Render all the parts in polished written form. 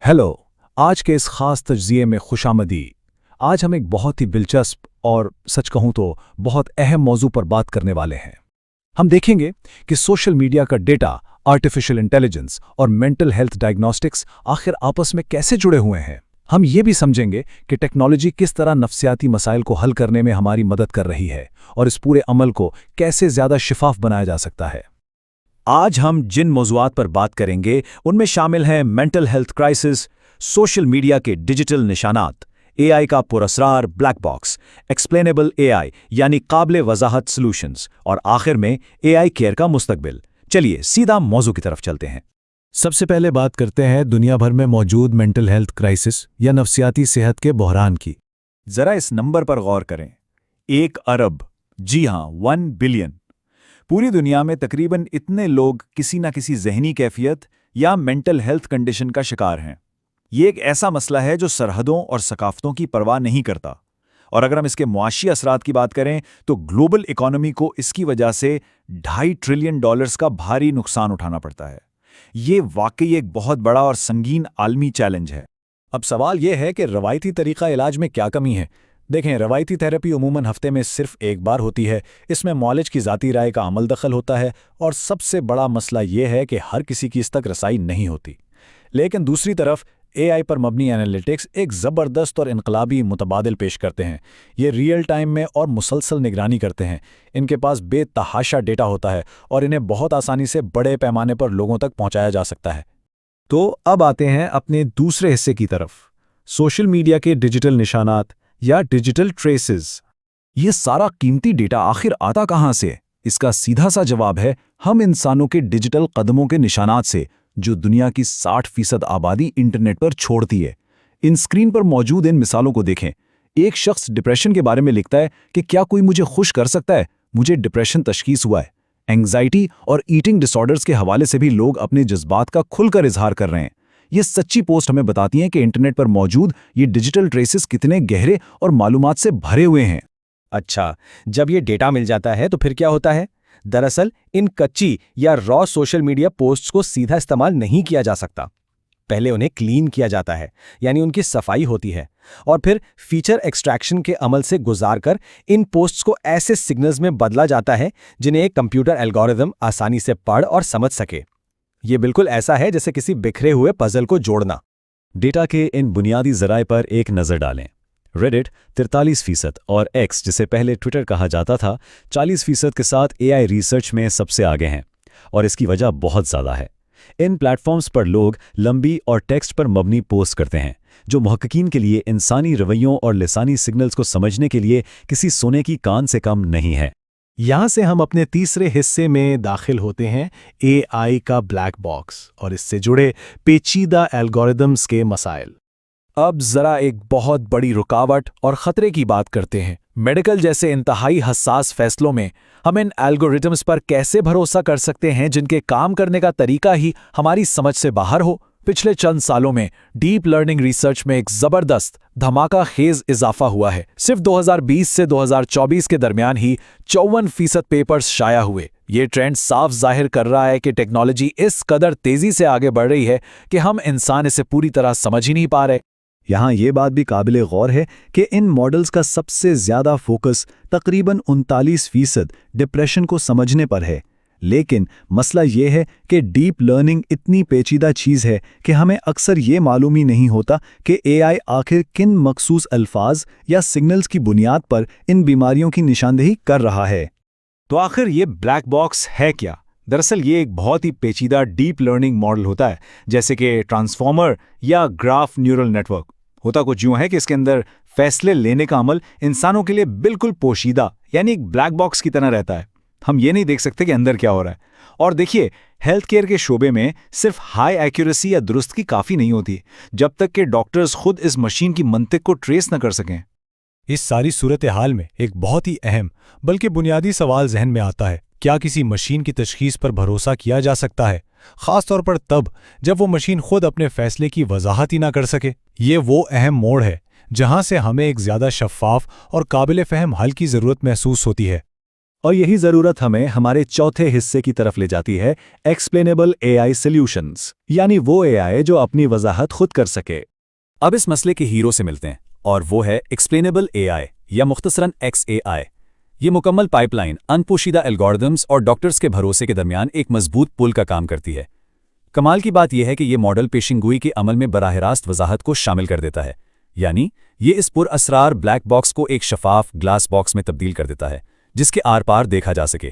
Hello. आज के इस खास तज्ज़िये में खुशामदी। आज हम एक बहुत ही दिलचस्प और सच कहूं तो बहुत अहम मौजू पर बात करने वाले हैं। हम देखेंगे कि सोशल मीडिया का डेटा, आर्टिफिशियल इंटेलिजेंस और मेंटल हेल्थ डायग्नोस्टिक्स आखिर आपस में कैसे जुड़े हुए हैं। हम ये भी समझेंगे कि टेक्नोलॉजी किस तरह नफ्सियाती मसाइल को हल करने में हमारी मदद कर रही है और इस पूरे अमल को कैसे ज़्यादा शिफाफ बनाया जा सकता है। आज हम जिन मौज़ूआत पर बात करेंगे उनमें शामिल हैं mental health crisis, social media के डिजिटल निशानात, एआई का पुरस्रार ब्लैक बॉक्स, एक्सप्लेनेबल एआई यानी काबिल वजाहत सॉल्यूशंस और आखिर में एआई केयर का मुस्तकबिल। चलिए सीधा मौजू की तरफ चलते हैं। सबसे पहले बात करते हैं दुनिया भर में मौजूद मेंटल हेल्थ क्राइसिस या नफ्सियाती सेहत के बहरान की। जरा इस नंबर पर गौर करें, 1 अरब, जी हां 1 बिलियन। पूरी दुनिया में तकरीबन इतने लोग किसी न किसी जहनी कैफियत या मेंटल हेल्थ कंडीशन का शिकार हैं। ये एक ऐसा मसला है जो सरहदों और सकाफतों की परवाह नहीं करता। और अगर हम इसके मुआशी असरात की बात करें तो ग्लोबल इकोनॉमी को इसकी वजह से $2.5 ट्रिलियन का भारी नुकसान उठाना पड़ता है। ये वाकई एक बहुत बड़ा और संगीन आलमी चैलेंज है। अब सवाल यह है कि रवायती तरीका इलाज में क्या कमी है। देखें, रवायती थेरेपी अमूमन हफ्ते में सिर्फ एक बार होती है। इसमें मौलिज की ज़ाती राय का अमल दखल होता है और सबसे बड़ा मसला यह है कि हर किसी की इस तक रसाई नहीं होती। लेकिन दूसरी तरफ एआई पर मबनी एनालिटिक्स एक ज़बरदस्त और इनकलाबी मुतबादिल पेश करते हैं। ये रियल टाइम में और मुसलसल निगरानी करते हैं। इनके पास बेतहाशा डेटा होता है और इन्हें बहुत आसानी से बड़े पैमाने पर लोगों तक पहुंचाया जा सकता है। तो अब आते हैं अपने दूसरे हिस्से की तरफ, सोशल मीडिया के डिजिटल निशानात या डिजिटल ट्रेसेस। ये सारा कीमती डेटा आखिर आता कहाँ से? इसका सीधा सा जवाब है, हम इंसानों के डिजिटल कदमों के निशानात से, जो दुनिया की 60% आबादी इंटरनेट पर छोड़ती है। इन स्क्रीन पर मौजूद इन मिसालों को देखें। एक शख्स डिप्रेशन के बारे में लिखता है कि क्या कोई मुझे खुश कर सकता है, मुझे डिप्रेशन तशखीस हुआ है। एंग्जाइटी और ईटिंग डिसऑर्डर्स के हवाले से भी लोग अपने जज्बात का खुलकर इजहार कर रहे हैं। ये सच्ची पोस्ट हमें बताती हैं कि इंटरनेट पर मौजूद ये डिजिटल ट्रेसेस कितने गहरे और मालूमात से भरे हुए हैं। अच्छा, जब ये डेटा मिल जाता है तो फिर क्या होता है? दरअसल इन कच्ची या रॉ सोशल मीडिया पोस्ट्स को सीधा इस्तेमाल नहीं किया जा सकता। पहले उन्हें क्लीन किया जाता है, यानी उनकी सफाई होती है, और फिर फीचर एक्सट्रैक्शन के अमल से गुजारकर इन पोस्ट्स को ऐसे सिग्नल्स में बदला जाता है जिन्हें एक कंप्यूटर एल्गोरिदम आसानी से पढ़ और समझ सके। ये बिल्कुल ऐसा है जैसे किसी बिखरे हुए पजल को जोड़ना। डेटा के इन बुनियादी ज़राए पर एक नज़र डालें। रेडिट 43% और एक्स, जिसे पहले ट्विटर कहा जाता था, 40% के साथ एआई रिसर्च में सबसे आगे हैं, और इसकी वजह बहुत ज़्यादा है। इन प्लेटफॉर्म्स पर लोग लंबी और टेक्स्ट पर मबनी पोस्ट करते हैं, जो मुहक्किकीन के लिए इंसानी रवैयों और लिसानी सिग्नल्स को समझने के लिए किसी सोने की कान से कम नहीं है। यहाँ से हम अपने तीसरे हिस्से में दाखिल होते हैं, एआई का ब्लैक बॉक्स और इससे जुड़े पेचीदा एल्गोरिदम्स के मसाइल। अब जरा एक बहुत बड़ी रुकावट और खतरे की बात करते हैं। मेडिकल जैसे इंतहाई हसास फैसलों में हम इन एल्गोरिदम्स पर कैसे भरोसा कर सकते हैं जिनके काम करने का तरीका ही हमारी समझ से बाहर हो। पिछले चंद सालों में डीप लर्निंग रिसर्च में एक जबरदस्त धमाका खेज इजाफा हुआ है। सिर्फ 2020 से 2024 के दरमियान ही 54% पेपर्स शाया हुए। ये ट्रेंड साफ जाहिर कर रहा है कि टेक्नोलॉजी इस कदर तेजी से आगे बढ़ रही है कि हम इंसान इसे पूरी तरह समझ ही नहीं पा रहे। यहाँ ये बात भी काबिल गौर है कि इन मॉडल्स का सबसे ज़्यादा फोकस तकरीबन 39% डिप्रेशन को समझने पर है। लेकिन मसला ये है कि डीप लर्निंग इतनी पेचीदा चीज़ है कि हमें अक्सर ये मालूम ही नहीं होता कि एआई आखिर किन मखसूस अल्फाज या सिग्नल्स की बुनियाद पर इन बीमारियों की निशानदेही कर रहा है। तो आखिर ये ब्लैक बॉक्स है क्या? दरअसल ये एक बहुत ही पेचीदा डीप लर्निंग मॉडल होता है, जैसे कि ट्रांसफॉर्मर या ग्राफ न्यूरल नेटवर्क। होता कुछ यूं है कि इसके अंदर फैसले लेने का अमल इंसानों के लिए बिल्कुल पोशीदा, यानी एक ब्लैक बॉक्स की तरह रहता है। हम ये नहीं देख सकते कि अंदर क्या हो रहा है। और देखिए, हेल्थ केयर के शोबे में सिर्फ हाई एक्यूरेसी या दुरुस्तगी काफ़ी नहीं होती, जब तक कि डॉक्टर्स खुद इस मशीन की मंतिक को ट्रेस न कर सकें। इस सारी सूरत हाल में एक बहुत ही अहम बल्कि बुनियादी सवाल जहन में आता है, क्या किसी मशीन की तशखीस पर भरोसा किया जा सकता है, खास तौर पर तब जब वो मशीन खुद अपने फैसले की वजाहत ही ना कर सके। ये वो अहम मोड़ है जहां से हमें एक ज्यादा शफ़ाफ और काबिल फ़हम हल की ज़रूरत महसूस होती है। और यही ज़रूरत हमें हमारे चौथे हिस्से की तरफ ले जाती है, एक्सप्लेनेबल AI सॉल्यूशंस, यानी वो AI जो अपनी वजाहत खुद कर सके। अब इस मसले के हीरो से मिलते हैं, और वो है एक्सप्लेनेबल AI या मुख्तसरन XAI। ये मुकम्मल पाइपलाइन अनपोशीदा एल्गोरिदम्स और डॉक्टर्स के भरोसे के दरमियान एक मजबूत पुल का काम करती है। कमाल की बात यह है कि ये मॉडल पेशिंगोई के अमल में बराह रास्त वजाहत को शामिल कर देता है, यानी ये इस पुरअसरार ब्लैक बॉक्स को एक शफाफ ग्लास बॉक्स में तब्दील कर देता है, जिसके आर पार देखा जा सके।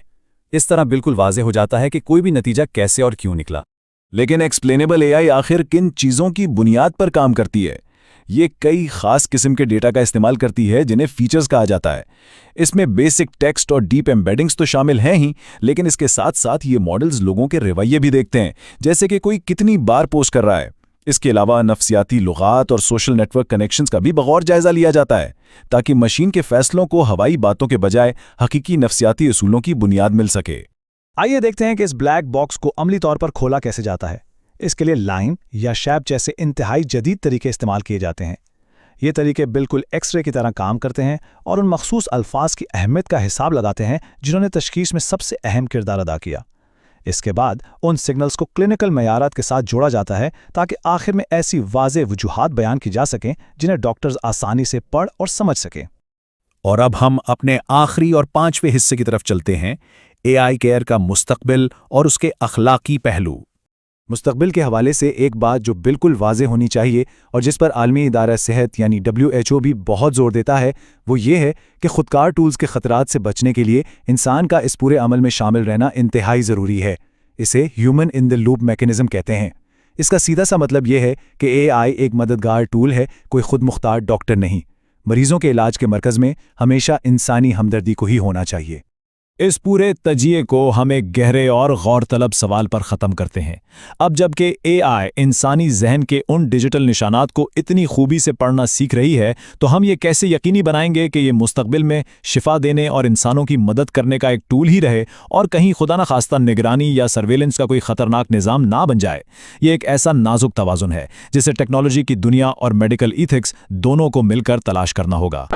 इस तरह बिल्कुल वाज़ेह हो जाता है कि कोई भी नतीजा कैसे और क्यों निकला। लेकिन एक्सप्लेनेबल AI आखिर किन चीज़ों की बुनियाद पर काम करती है? ये कई खास किस्म के डेटा का इस्तेमाल करती है जिन्हें फीचर्स कहा जाता है। इसमें बेसिक टेक्स्ट और डीप एम्बेडिंग्स तो शामिल हैं ही, लेकिन इसके साथ साथ ये मॉडल्स लोगों के रवैये भी देखते हैं, जैसे कि कोई कितनी बार पोस्ट कर रहा है। इसके अलावा नफ्सियाती लुगात और सोशल नेटवर्क कनेक्शंस का भी बगौर जायजा लिया जाता है, ताकि मशीन के फैसलों को हवाई बातों के बजाय हकीकी नफ्सियाती असूलों की बुनियाद मिल सके। आइए देखते हैं कि इस ब्लैक बॉक्स को अमली तौर पर खोला कैसे जाता है। इसके लिए लाइन या शैप जैसे इंतहाई जदीद तरीके इस्तेमाल किए जाते हैं। ये तरीके बिल्कुल एक्सरे की तरह काम करते हैं और उन मखसूस अल्फाज की अहमियत का हिसाब लगाते हैं जिन्होंने तशखीस में सबसे अहम किरदार अदा किया। इसके बाद उन सिग्नल्स को क्लिनिकल मयारात के साथ जोड़ा जाता है ताकि आखिर में ऐसी वाज़ेह वजूहात बयान की जा सकें जिन्हें डॉक्टर्स आसानी से पढ़ और समझ सकें। और अब हम अपने आखिरी और 5वें हिस्से की तरफ चलते हैं, AI केयर का मुस्तकबिल और उसके अखलाकी पहलू। मुस्तकबिल के हवाले से एक बात जो बिल्कुल वाज़ेह होनी चाहिए और जिस पर आलमी इदारा सेहत यानी WHO भी बहुत ज़ोर देता है, वो ये है कि खुदकार टूल्स के ख़तरात से बचने के लिए इंसान का इस पूरे अमल में शामिल रहना इंतहाई ज़रूरी है। इसे human in the loop mechanism कहते हैं। इसका सीधा सा मतलब ये है कि AI एक मददगार टूल है, कोई खुद मुख्तार डॉक्टर नहीं। मरीज़ों के इलाज के मरकज़ में हमेशा इंसानी हमदर्दी को ही होना चाहिए। इस पूरे तजिए को हम एक गहरे और गौर तलब सवाल पर ख़त्म करते हैं। अब जबकि AI इंसानी जहन के उन डिजिटल निशानात को इतनी खूबी से पढ़ना सीख रही है, तो हम ये कैसे यकीनी बनाएंगे कि ये मुस्तकबिल में शिफा देने और इंसानों की मदद करने का एक टूल ही रहे और कहीं खुदा न खास्ता निगरानी या सर्वेलेंस का कोई ख़तरनाक निज़ाम ना बन जाए। ये एक ऐसा नाजुक तवाज़ुन है जिसे टेक्नोलॉजी की दुनिया और मेडिकल इथिक्स दोनों को मिलकर तलाश करना होगा।